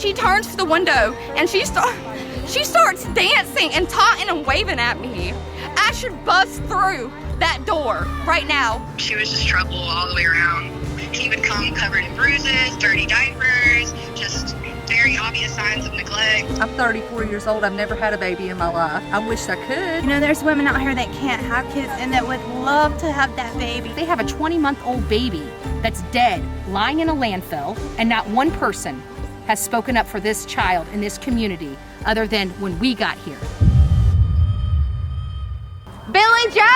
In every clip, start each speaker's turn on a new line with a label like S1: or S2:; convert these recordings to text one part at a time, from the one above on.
S1: she turns to the window and she starts dancing and taunting and waving at me. I should bust through that door right now.
S2: She was just trouble all the way around. He would come covered in bruises, dirty diapers, just very obvious signs of neglect.
S3: I'm 34 years old. I've never had a baby in my life. I wish I could.
S4: You know, there's women out here that can't have kids and that would love to have that baby.
S5: They have a 20-month-old baby that's dead, lying in a landfill, and not one person has spoken up for this child in this community other than when we got here.
S1: Billy Joe!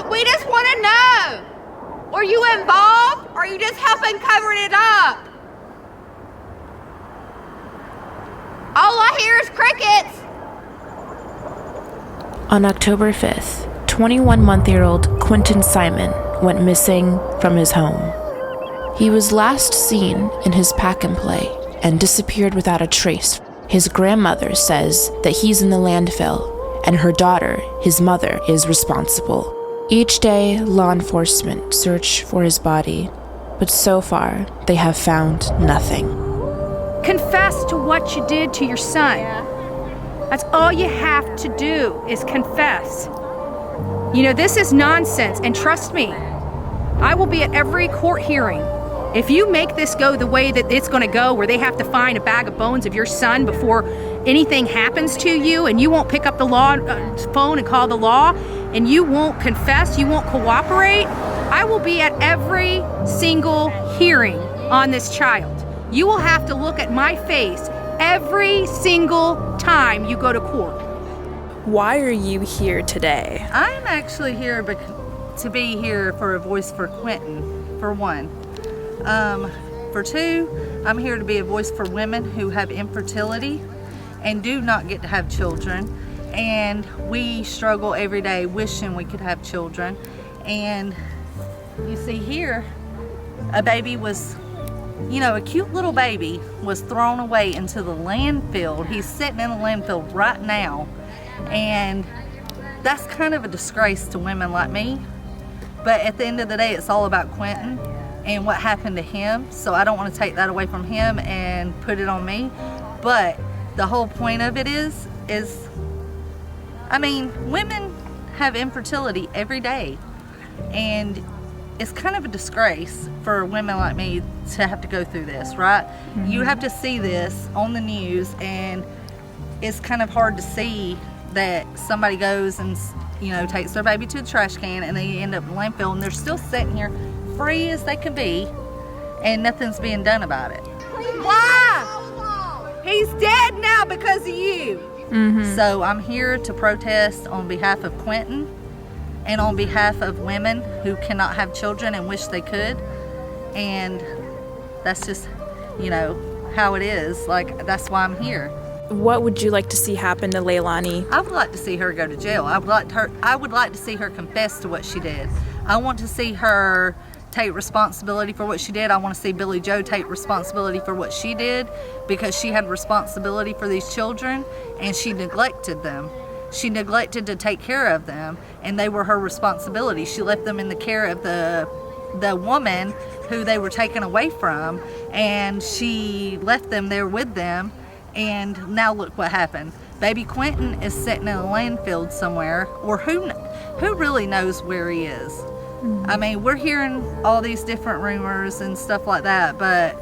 S1: We just want to know, were you involved or are you just helping cover it up? All I hear is crickets.
S6: On October 5th, 21-month-old Quinton Simon went missing from his home. He was last seen in his pack-and-play and disappeared without a trace. His grandmother says that he's in the landfill, and her daughter, his mother, is responsible. Each day, law enforcement search for his body, but so far, they have found nothing.
S5: Confess to what you did to your son. That's all you have to do is confess. You know, this is nonsense, and trust me, I will be at every court hearing. If you make this go the way that it's going to go, where they have to find a bag of bones of your son before anything happens to you, and you won't pick up the law phone and call the law, and you won't confess, you won't cooperate, I will be at every single hearing on this child. You will have to look at my face every single time you go to court.
S7: Why are you here today?
S3: I'm actually here to be here for a voice for Quinton, for one. For two, I'm here to be a voice for women who have infertility and do not get to have children. And we struggle every day wishing we could have children. And you see here, a baby was, a cute little baby was thrown away into the landfill. He's sitting in a landfill right now. And that's kind of a disgrace to women like me. But at the end of the day, it's all about Quinton and what happened to him. So I don't want to take that away from him and put it on me. But the whole point of it is women have infertility every day. And it's kind of a disgrace for women like me to have to go through this, right? Mm-hmm. You have to see this on the news, and it's kind of hard to see that somebody goes and, takes their baby to the trash can and they end up in the landfill and they're still sitting here free as they can be and nothing's being done about it. Why? He's dead now because of you. Mm-hmm. So I'm here to protest on behalf of Quinton and on behalf of women who cannot have children and wish they could. And that's just, how it is. Like, that's why I'm here.
S7: What would you like to see happen to Leilani?
S3: I would like to see her go to jail. I would like to see her confess to what she did. I want to see her take responsibility for what she did. I want to see Billy Joe take responsibility for what she did, because she had responsibility for these children and she neglected them. She neglected to take care of them, and they were her responsibility. She left them in the care of the woman who they were taken away from, and she left them there with them. And now look what happened. Baby Quinton is sitting in a landfill somewhere, or who really knows where he is. Mm-hmm. We're hearing all these different rumors and stuff like that, but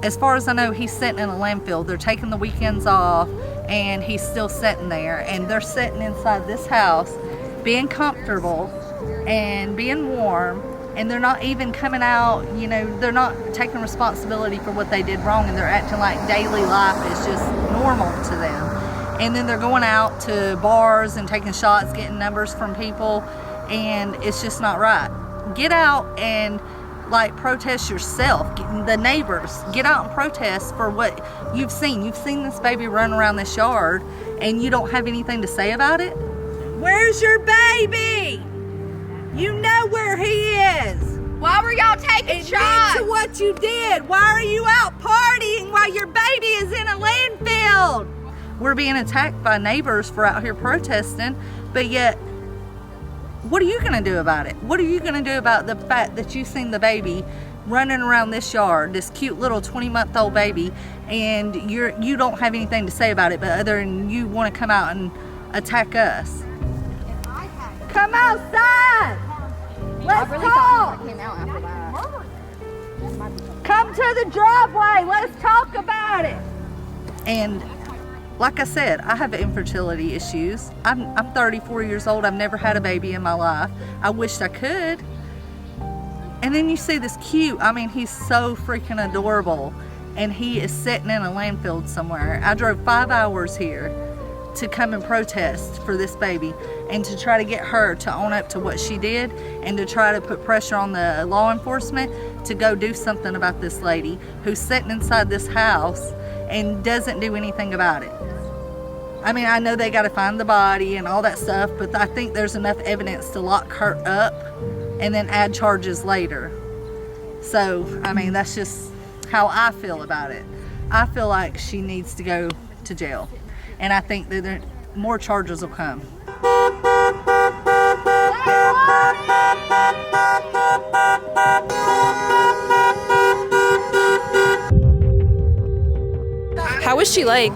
S3: as far as I know, he's sitting in a landfill. They're taking the weekends off, and he's still sitting there, and they're sitting inside this house being comfortable and being warm, and they're not even coming out, they're not taking responsibility for what they did wrong, and they're acting like daily life is just normal to them. And then they're going out to bars and taking shots, getting numbers from people, and it's just not right. Get out and protest yourself. The neighbors, get out and protest for what you've seen. You've seen this baby run around this yard and you don't have anything to say about it? Where's your baby? You know where he is.
S1: Why were y'all taking shots?
S3: To what you did. Why are you out partying while your baby is in a landfill? We're being attacked by neighbors for out here protesting, but yet what are you going to do about it? What are you going to do about the fact that you seen the baby running around this yard, this cute little 20-month-old baby, and you don't have anything to say about it, but other than you want to come out and attack us? Come outside! Let's talk! Come to the driveway, let's talk about it! And like I said, I have infertility issues. I'm 34 years old. I've never had a baby in my life. I wished I could. And then you see this cute, I mean, he's so freaking adorable. And he is sitting in a landfill somewhere. I drove 5 hours here to come and protest for this baby and to try to get her to own up to what she did and to try to put pressure on the law enforcement to go do something about this lady who's sitting inside this house and doesn't do anything about it. I mean, I know they got to find the body and all that stuff, but I think there's enough evidence to lock her up and then add charges later. So, I mean, that's just how I feel about it. I feel like she needs to go to jail, and I think that more charges will come.
S7: How was she like?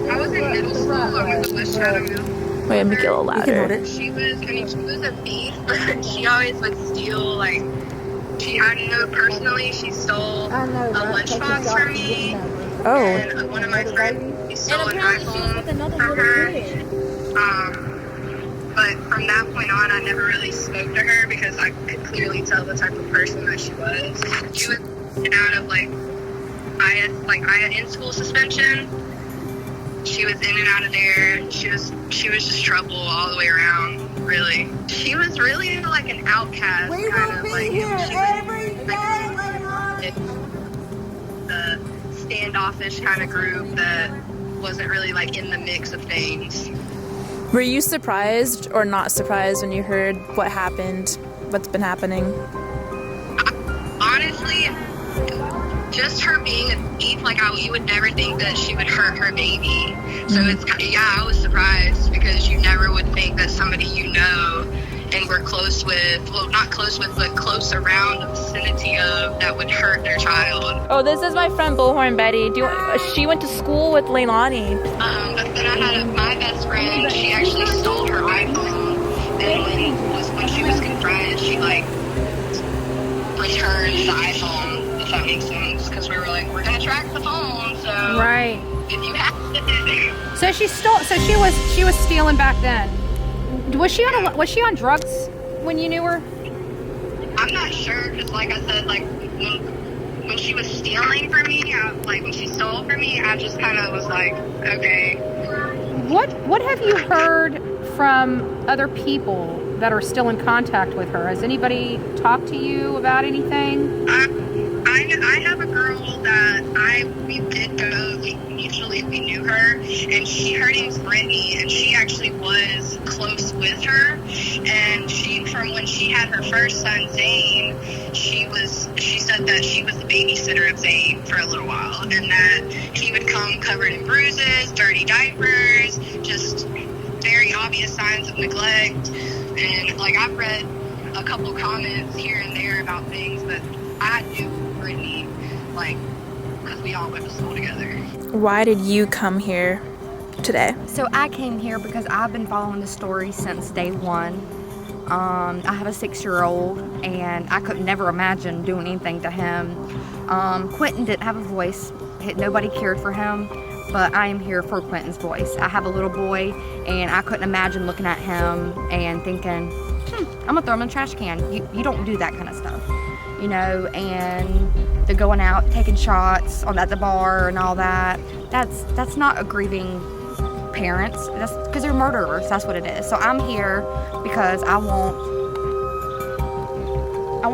S2: I was in middle school. I went to West Chattanooga.
S7: Wait, make it a little louder.
S2: She was a thief, but she always would steal, like, I know personally she stole a lunchbox from me.
S7: Oh.
S2: And one of my friends, he stole an iPhone from her. But from that point on, I never really spoke to her because I could clearly tell the type of person that she was. She was out of, like, I had in-school suspension. She was in and out of there. She was just trouble all the way around, really. She was really like an outcast.
S3: We will be
S2: like,
S3: here every day, Leilani.
S2: The standoffish kind of group that wasn't really like in the mix of things.
S7: Were you surprised or not surprised when you heard what happened, what's been happening?
S2: Honestly, just her being a thief, like you would never think that she would hurt her baby. So it's, I was surprised because you never would think that somebody you know and were close with, well, not close with, but close around the vicinity of, that would hurt their child.
S7: Oh, this is my friend Bullhorn Betty. She went to school with Leilani.
S2: But then I had my best friend, she actually stole her iPhone, and when she was confronted, she like returned the iPhone, if that makes sense, because we were like, we're gonna track the phone, so
S5: Right.
S2: if you have to.
S5: So she stole. So she was stealing back then. Was she on drugs when you knew her?
S2: I'm not sure, because like I said, like when she was stealing from me, when she stole from me, I just kind of was like, okay.
S5: What have you heard from other people that are still in contact with her? Has anybody talked to you about anything?
S2: I have a girl that we did go, mutually we knew her, and her name's Brittany, and she actually was close with her, and from when she had her first son, Zane, she said that she was the babysitter of Zane for a little while, and that he would come covered in bruises, dirty diapers, just very obvious signs of neglect, and like I've read a couple comments here and there about things, but I knew Brittany, like, because we all went to school together.
S7: Why did you come here today?
S1: So I came here because I've been following the story since day one. I have a 6-year-old, and I could never imagine doing anything to him. Quinton didn't have a voice. Nobody cared for him, but I am here for Quinton's voice. I have a little boy, and I couldn't imagine looking at him and thinking, I'm gonna throw him in the trash can. You don't do that kind of stuff, you know, and they're going out, taking shots at the bar and all that. That's not a grieving parents. That's because they're murderers. That's what it is. So I'm here because I want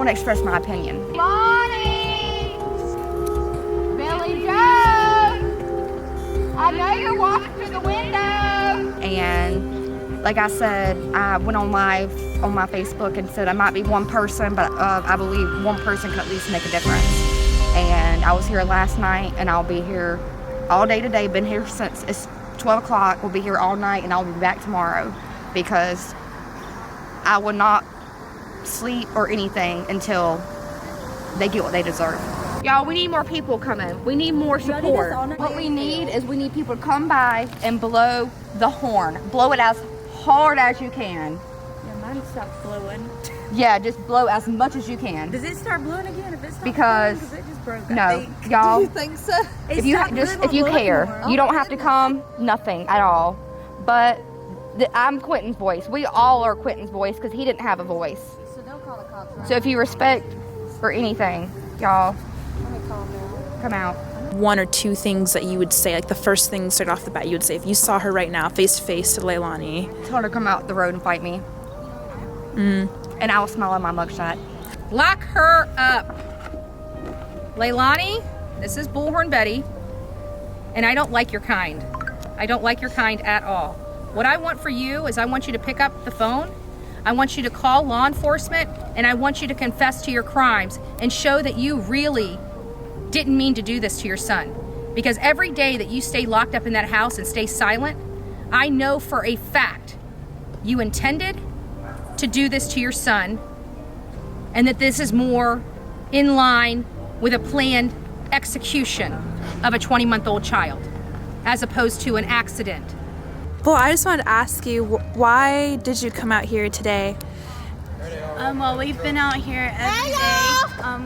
S1: to express my opinion. Lonnie! Billy Joe! I know you're walking through the window! And like I said, I went on live on my Facebook and said I might be one person, but I believe one person can at least make a difference. And I was here last night, and I'll be here all day today. Been here since it's 12 o'clock. We'll be here all night, and I'll be back tomorrow because I will not sleep or anything until they get what they deserve. Y'all, we need more people coming. We need more support. What we need is we need people to come by and blow the horn. Blow it as hard as you can.
S4: Yeah, mine stopped blowing.
S1: Yeah, just blow as much as you can.
S4: Does it start blowing again? If it stops
S1: Because
S4: blowing, 'cause it just broke, I
S1: no,
S4: think.
S1: y'all.
S3: You think so?
S1: If you care, you don't have to come. Nothing at all. But I'm Quinton's voice. We all are Quinton's voice because he didn't have a voice.
S3: So don't call the cops.
S1: So if you respect or anything, y'all, come out.
S7: One or two things that you would say, like the first thing straight off the bat, you would say if you saw her right now, face to face to Leilani.
S1: Tell her to come out the road and fight me. And I will smile on my mugshot.
S5: Lock her up. Leilani, this is Bullhorn Betty, and I don't like your kind. I don't like your kind at all. What I want for you is I want you to pick up the phone, I want you to call law enforcement, and I want you to confess to your crimes and show that you really didn't mean to do this to your son. Because every day that you stay locked up in that house and stay silent, I know for a fact you intended to do this to your son, and that this is more in line with a planned execution of a 20-month-old child, as opposed to an accident.
S7: Well, I just wanted to ask you, why did you come out here today?
S4: Well, we've been out here every day.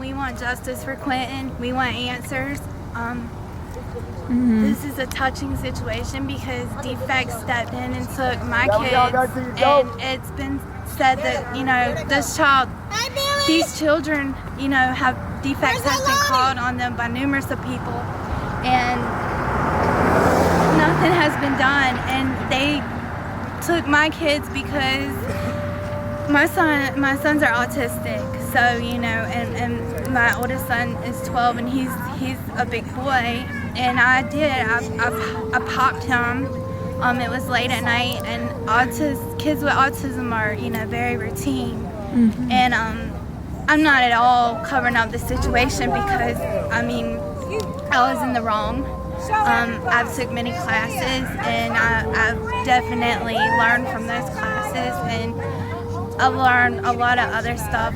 S4: We want justice for Quinton. We want answers. This is a touching situation because defects stepped in and took my kids, and it's been said that, you know, these children, you know, have defects have been called on them by numerous of people, and nothing has been done. And they took my kids because my sons are autistic, so, you know, and my oldest son is 12, and he's a big boy, and I popped him. It was late at night, and kids with autism are, you know, very routine. And I'm not at all covering up the situation because, I mean, I was in the wrong. I've took many classes, and I've definitely learned from those classes, and I've learned a lot of other stuff.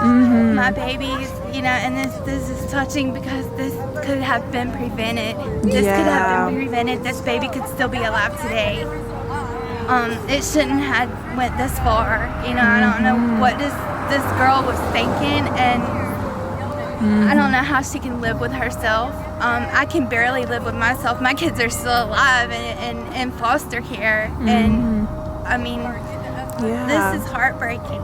S4: My babies, you know, and this is touching because this could have been prevented. This could have been prevented. This baby could still be alive today. It shouldn't have went this far. You know, I don't know what this girl was thinking, and I don't know how she can live with herself. I can barely live with myself. My kids are still alive and in foster care, and I mean, this is heartbreaking.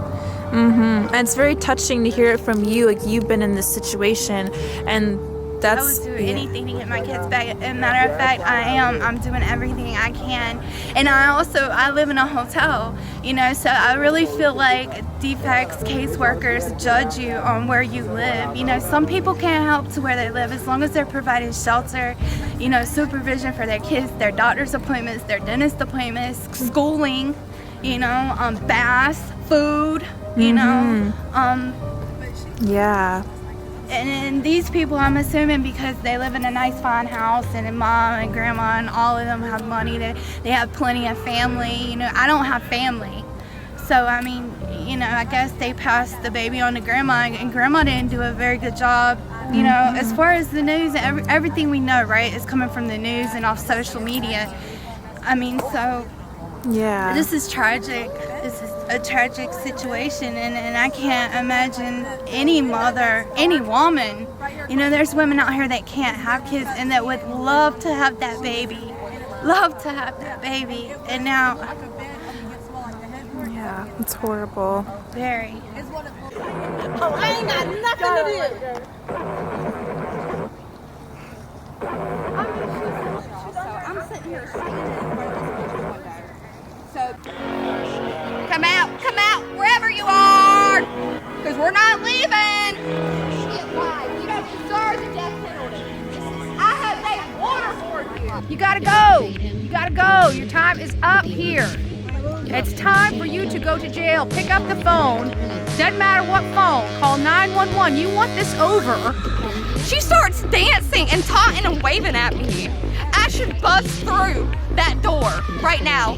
S7: And it's very touching to hear it from you, like you've been in this situation, and
S4: I would do anything to get my kids back. As a matter of fact, I'm doing everything I can. And I live in a hotel, you know, so I really feel like defects caseworkers judge you on where you live. You know, some people can't help to where they live as long as they're providing shelter, you know, supervision for their kids, their doctor's appointments, their dentist appointments, schooling, you know, baths, food, you know. And these people, I'm assuming, because they live in a nice fine house, and mom and grandma and all of them have money, they have plenty of family. You know, I don't have family. So, I mean, you know, I guess they passed the baby on to grandma, and grandma didn't do a very good job. You know, as far as the news, everything we know, right, is coming from the news and off social media. I mean, so this is tragic. This is a tragic situation, and I can't imagine any mother, any woman. You know, there's women out here that can't have kids and that would love to have that baby. And now,
S7: it's horrible.
S4: Very.
S3: Oh, I ain't got nothing to do.
S1: I'm sitting here so come out, wherever you are, because we're not leaving. You don't deserve the death penalty. I have made water for you.
S5: You gotta go. Your time is up here. It's time for you to go to jail. Pick up the phone. Doesn't matter what phone. Call 911. You want this over.
S1: She starts dancing and taunting and waving at me. I should bust through that door right now.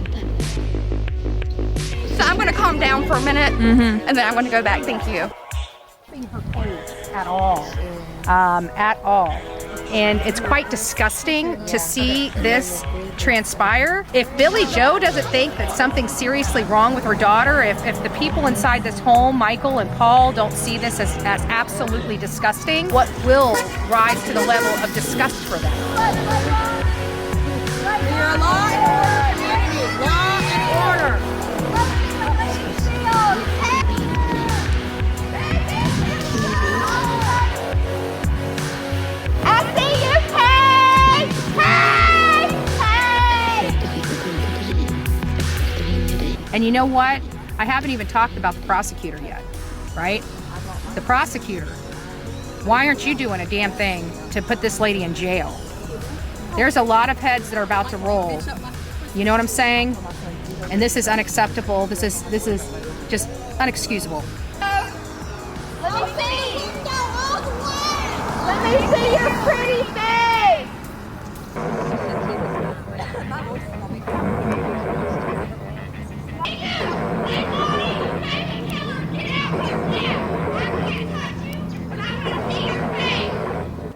S1: So I'm going to calm down for a minute, and then I'm going to go back. Thank you.
S5: Her face at all. At all. And it's quite disgusting to see this transpire. If Billy Joe doesn't think that something's seriously wrong with her daughter, if the people inside this home, Michael and Paul, don't see this as absolutely disgusting, what will rise to the level of disgust for them?
S8: We are law and order community. Law and order.
S5: And you know what? I haven't even talked about the prosecutor yet, right? The prosecutor. Why aren't you doing a damn thing to put this lady in jail? There's a lot of heads that are about to roll. You know what I'm saying? And this is unacceptable. This is just unexcusable.
S8: Let me see. Let me see your pretty face.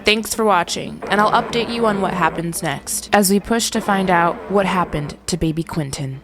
S6: Thanks for watching, and I'll update you on what happens next as we push to find out what happened to baby Quinton.